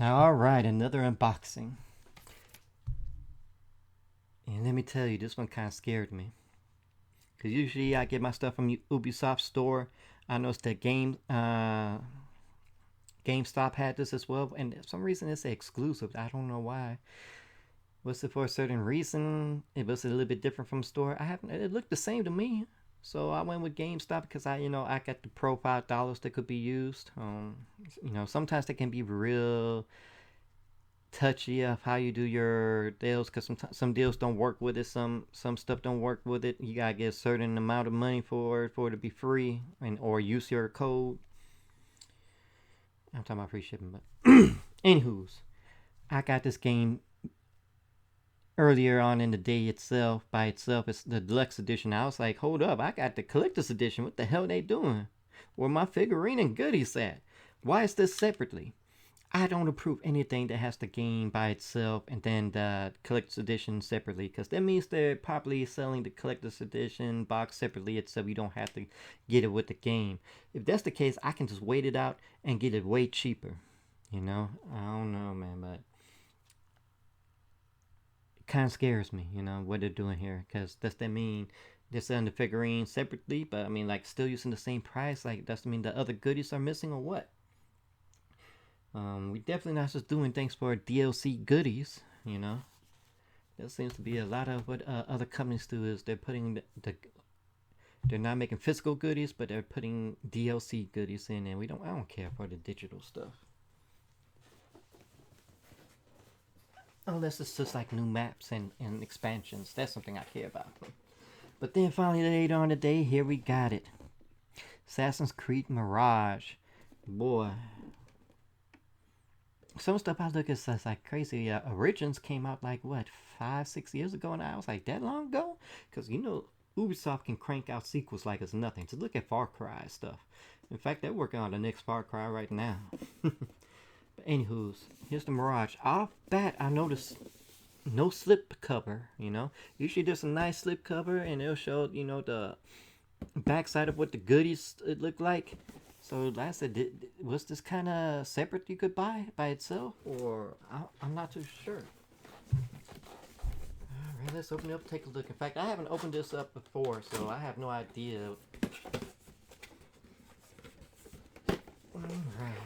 All right, another unboxing. And let me tell you, this one kind of scared me. Because usually I get my stuff from Ubisoft store. I noticed that GameStop had this as well. And for some reason it's exclusive. I don't know why. Was it for a certain reason? It was a little bit different from store. I haven't. It looked the same to me. So I went with GameStop because I got the Pro $5 that could be used. Sometimes they can be real touchy of how you do your deals because some deals don't work with it. Some stuff don't work with it. You gotta get a certain amount of money for it to be free and or use your code. I'm talking about free shipping, but anywho's, I got this game earlier on in the day itself by itself. It's the deluxe edition. I was like, hold up, I got the collector's edition. What the hell they doing? Where my figurine and goodies at? Why is this separately? I don't approve anything that has the game by itself and then the collector's edition separately, because that means they're probably selling the collector's edition box separately itself. You don't have to get it with the game. If that's the case, I can just wait it out and get it way cheaper. I don't know, man, but it kind of scares me. What they're doing here, because does that mean they're selling the figurine separately, but I mean, like, still using the same price? Like, does that mean the other goodies are missing or what? We definitely not just doing things for DLC goodies. That seems to be a lot of what other companies do is they're putting they're not making physical goodies, but they're putting DLC goodies in, and I don't care for the digital stuff unless it's just like new maps and expansions. That's something I care about. But then finally later on today, here we got it. Assassin's Creed Mirage. Boy, some stuff I look at is like crazy. Origins came out like what 5, 6 years ago, and I was like that long ago, because Ubisoft can crank out sequels like it's nothing. To look at Far Cry stuff. In fact, they're working on the next Far Cry right now. But anywho's, here's the Mirage. Off bat, I noticed no slip cover. Usually there's a nice slip cover, and it'll show the backside of what the goodies it looked like. So, like I said, was this kind of separate you could buy by itself? Or I'm not too sure. Alright, let's open it up, take a look. In fact, I haven't opened this up before, so I have no idea. Alright.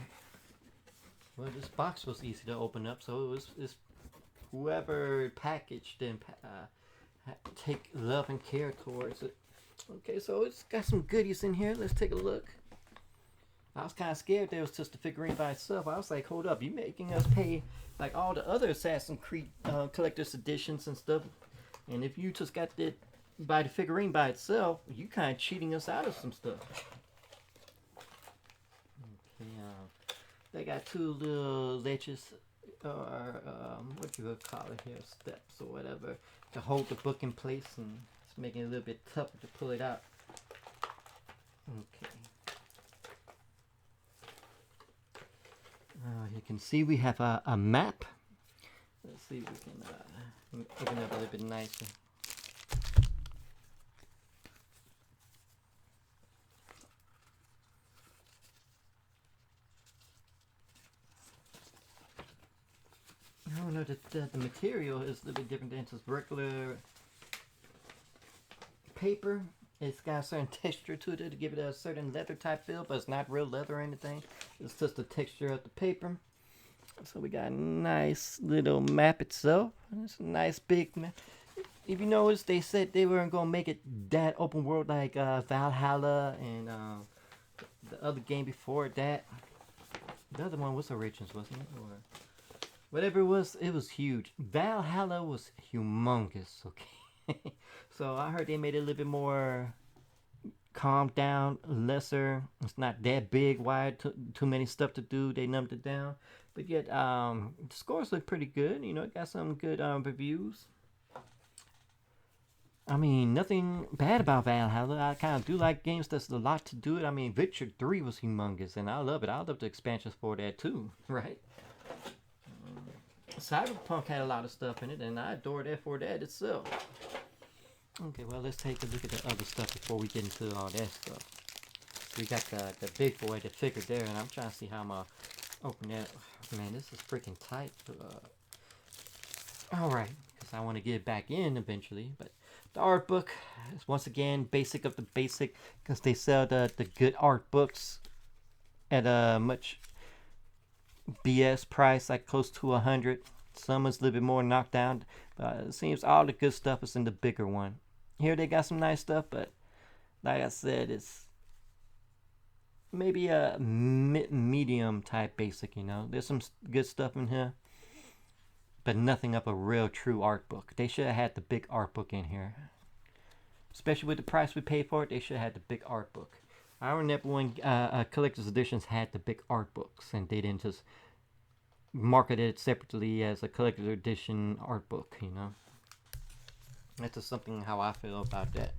Well, this box was easy to open up, so it's whoever packaged and take love and care towards it. Okay, so it's got some goodies in here. Let's take a look. I was kind of scared there was just the figurine by itself. I was like, hold up, you making us pay like all the other Assassin's Creed collector's editions and stuff. And if you just got the buy the figurine by itself, you kind of cheating us out of some stuff. Okay, they got two little ledges, or what you would call it here, steps or whatever, to hold the book in place, and it's making it a little bit tougher to pull it out. Okay. You can see we have a map. Let's see if we can open it up a little bit nicer. I don't know, the material is a little bit different than just regular paper. It's got a certain texture to it to give it a certain leather type feel, but it's not real leather or anything. It's just the texture of the paper. So we got a nice little map itself. It's a nice big map. If you notice, they said they weren't gonna make it that open world like Valhalla and the other game before that. The other one was Origins, wasn't it? Or whatever it was huge. Valhalla was humongous. Okay, so I heard they made it a little bit more calmed down, lesser. It's not that big, wide, too many stuff to do. They numbed it down, but yet the scores look pretty good. It got some good reviews. I mean, nothing bad about Valhalla. I kind of do like games that's a lot to do it. I mean, Witcher 3 was humongous, and I love it. I love the expansions for that too, right? Cyberpunk had a lot of stuff in it, and I adore that for that itself. Okay, well, let's take a look at the other stuff before we get into all that stuff. We got the big boy, the figure there, and I'm trying to see how I'm going to Open that. Man, this is freaking tight. Alright, because I want to get it back in eventually. But the art book is once again basic of the basic, because they sell the good art books at a much BS price, like close to 100. Some is a little bit more knocked down, but it seems all the good stuff is in the bigger one. Here they got some nice stuff, but like I said, it's maybe a medium type basic, you know. There's some good stuff in here, but nothing of a real true art book. They should have had the big art book in here. Especially with the price we paid for it, they should have had the big art book. I remember when collector's editions had the big art books, and they didn't just market it separately as a collector's edition art book, you know. That's just something how I feel about that.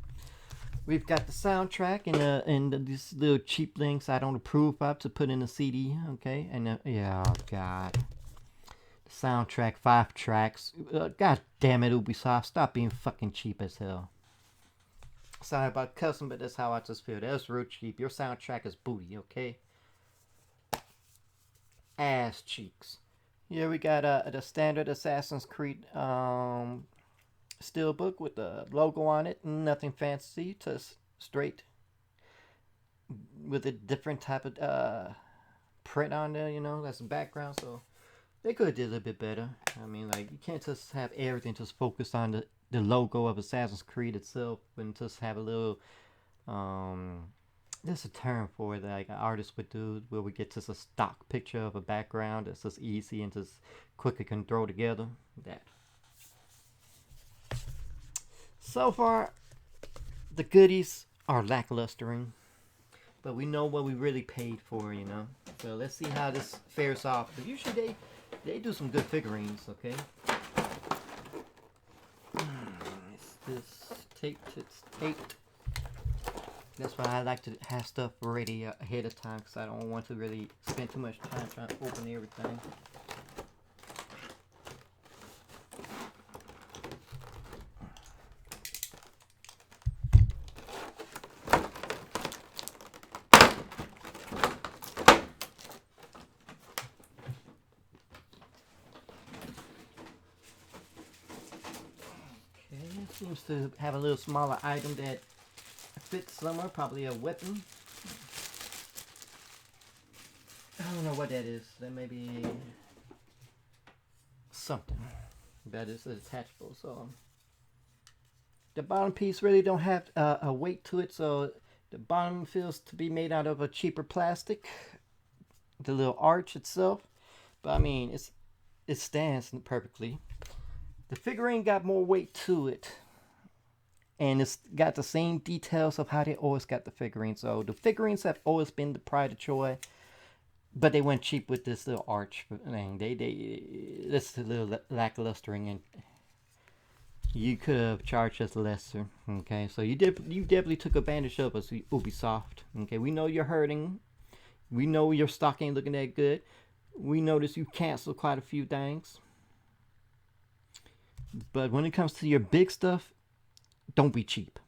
We've got the soundtrack and these little cheap links I don't approve of to put in the CD, okay? And yeah, oh God. The soundtrack, 5 tracks. God damn it, Ubisoft, stop being fucking cheap as hell. Sorry about cussing, but that's how I just feel. That's real cheap. Your soundtrack is booty, okay? Ass cheeks. Here we got the standard Assassin's Creed steelbook with the logo on it. Nothing fancy, just straight with a different type of print on there, you know, that's the background. So they could have did a little bit better. I mean, like, you can't just have everything just focused on the logo of Assassin's Creed itself, and just have a little there's a term for it that like an artist would do, where we get just a stock picture of a background that's just easy and just quickly can throw together. That. So far, the goodies are lacklustering, but we know what we really paid for, you know. So let's see how this fares off. But usually they do some good figurines, okay. It's this taped. It's taped. That's why I like to have stuff ready ahead of time, because I don't want to really spend too much time trying to open everything. Okay, it seems to have a little smaller item that fits somewhere, probably a weapon. I don't know what that is. That may be something that is attachable. So the bottom piece really don't have a weight to it, so the bottom feels to be made out of a cheaper plastic. The little arch itself, but I mean, it stands perfectly. The figurine got more weight to it, and it's got the same details of how they always got the figurine. So the figurines have always been the pride of Troy, but they went cheap with this little arch thing. This is a little lacklustering, and you could have charged us lesser. Okay, so you definitely took advantage of us, Ubisoft. Okay, we know you're hurting. We know your stock ain't looking that good. We notice you canceled quite a few things. But when it comes to your big stuff, don't be cheap.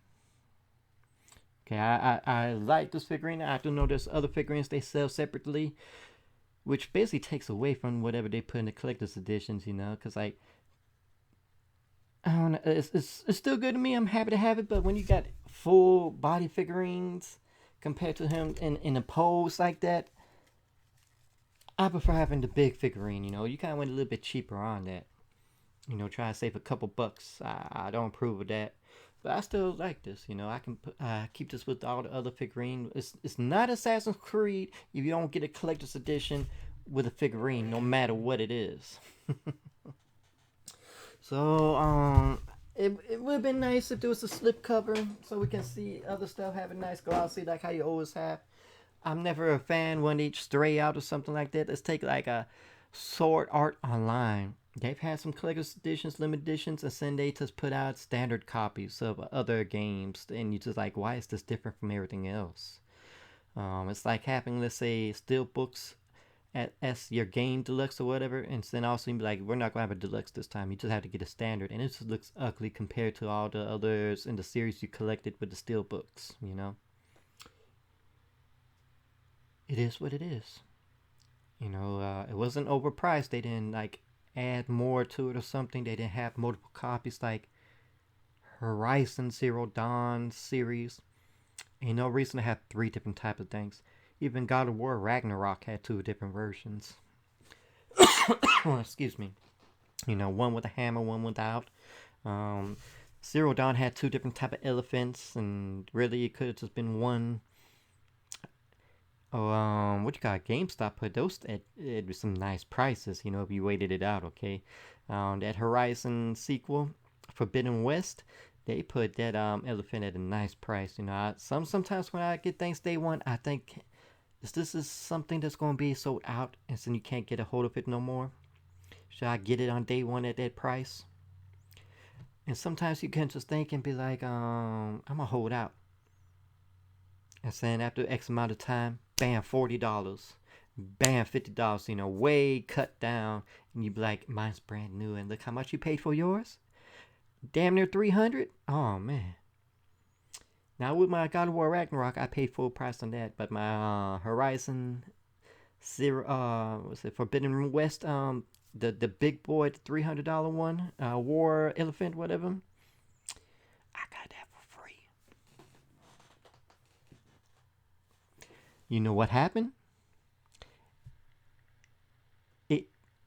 Okay, I like this figurine. I do know there's other figurines they sell separately, which basically takes away from whatever they put in the collector's editions, you know, because like, I don't know, it's still good to me. I'm happy to have it, but when you got full body figurines compared to him in a pose like that, I prefer having the big figurine, you know. You kind of went a little bit cheaper on that. You know, try to save a couple bucks. I don't approve of that. But I still like this, you know. I can keep this with all the other figurine. It's not Assassin's Creed if you don't get a collector's edition with a figurine, no matter what it is. So, it would have been nice if there was a slip cover so we can see other stuff, have a nice glossy like how you always have. I'm never a fan when they stray out or something like that. Let's take like a Sword Art Online. They've had some collector's editions, limited editions, and then they just put out standard copies of other games, and you just like, why is this different from everything else? It's like having, let's say, steel books as your game deluxe or whatever, and then also be like, we're not gonna have a deluxe this time. You just have to get a standard, and it just looks ugly compared to all the others in the series you collected with the steel books. You know, it is what it is. You know, it wasn't overpriced. They didn't like add more to it or something. They didn't have multiple copies like Horizon Zero Dawn series. Ain't no reason to have 3 different types of things. Even God of War Ragnarok had 2 different versions. Excuse me. You know, one with a hammer, one without. Um, Zero Dawn had 2 different type of elephants, and really it could have just been one. Oh, what you got? GameStop put those at some nice prices. You know, if you waited it out, okay. That Horizon sequel, Forbidden West, they put that elephant at a nice price. You know, sometimes when I get things day one, I think this is something that's gonna be sold out, and so you can't get a hold of it no more. Should I get it on day one at that price? And sometimes you can just think and be like, I'm gonna hold out. And saying after X amount of time, bam, $40, bam, $50, you know, way cut down. And you be like, mine's brand new, and look how much you paid for yours. Damn near 300. Oh man. Now with my God of War Ragnarok, I paid full price on that, but my Horizon Zero, what's it, Forbidden West, the big boy, the $300 one, War Elephant, whatever. I got that for free. You know what happened?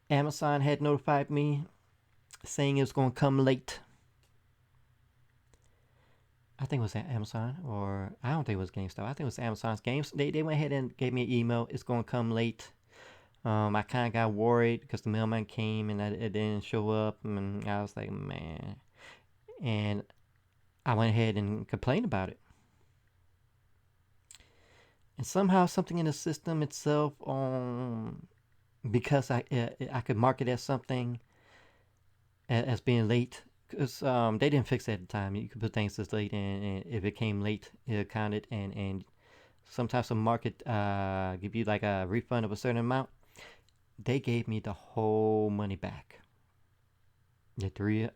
Amazon had notified me saying it was going to come late. I think it was Amazon, or I don't think it was GameStop. I think it was Amazon's games. They went ahead and gave me an email. It's going to come late. I kind of got worried because the mailman came and it didn't show up, and I was like, man. And I went ahead and complained about it. And somehow something in the system itself, because I could mark it as something as being late, because they didn't fix it at the time. You could put things as late, and if it came late, it counted, and sometimes the market give you like a refund of a certain amount. They gave me the whole money back.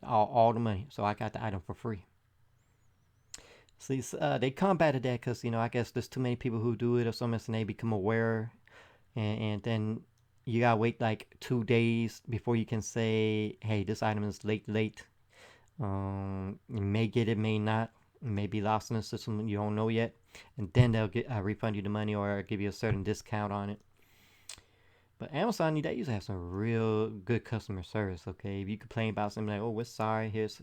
All the money, so I got the item for free. See, they combated that because, you know, I guess there's too many people who do it or something, and they become aware, and then you gotta wait like 2 days before you can say, hey, this item is late. You may get it, may not. It may be lost in the system, you don't know yet, and then they'll refund you the money or give you a certain discount on it. But Amazon, they usually have some real good customer service. Okay, if you complain about something like, "Oh, we're sorry. Here's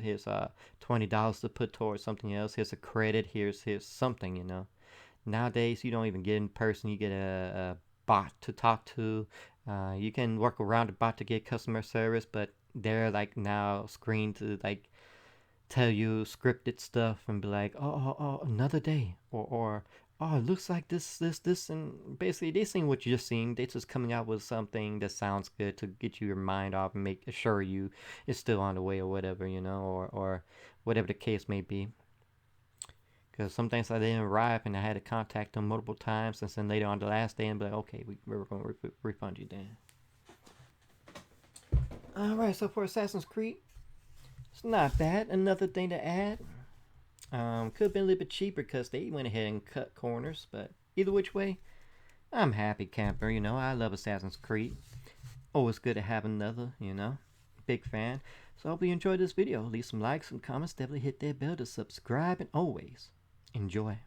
$20 to put towards something else. Here's a credit. Here's something." You know, nowadays you don't even get in person. You get a bot to talk to. You can work around the bot to get customer service, but they're like now screened to like tell you scripted stuff and be like, oh, another day, or oh, it looks like this, and basically they seen what you just seen. They just coming out with something that sounds good to get your mind off and make assure you it's still on the way or whatever, you know, or whatever the case may be. Because some things I didn't arrive and I had to contact them multiple times, and then later on the last day and be like, okay, we're going to refund you then. Alright, so for Assassin's Creed, it's not bad. Another thing to add. Could have been a little bit cheaper because they went ahead and cut corners, but either which way, I'm happy camper. You know, I love Assassin's Creed. Always good to have another, you know. Big fan. So I hope you enjoyed this video. Leave some likes, some comments. Definitely hit that bell to subscribe, and always enjoy.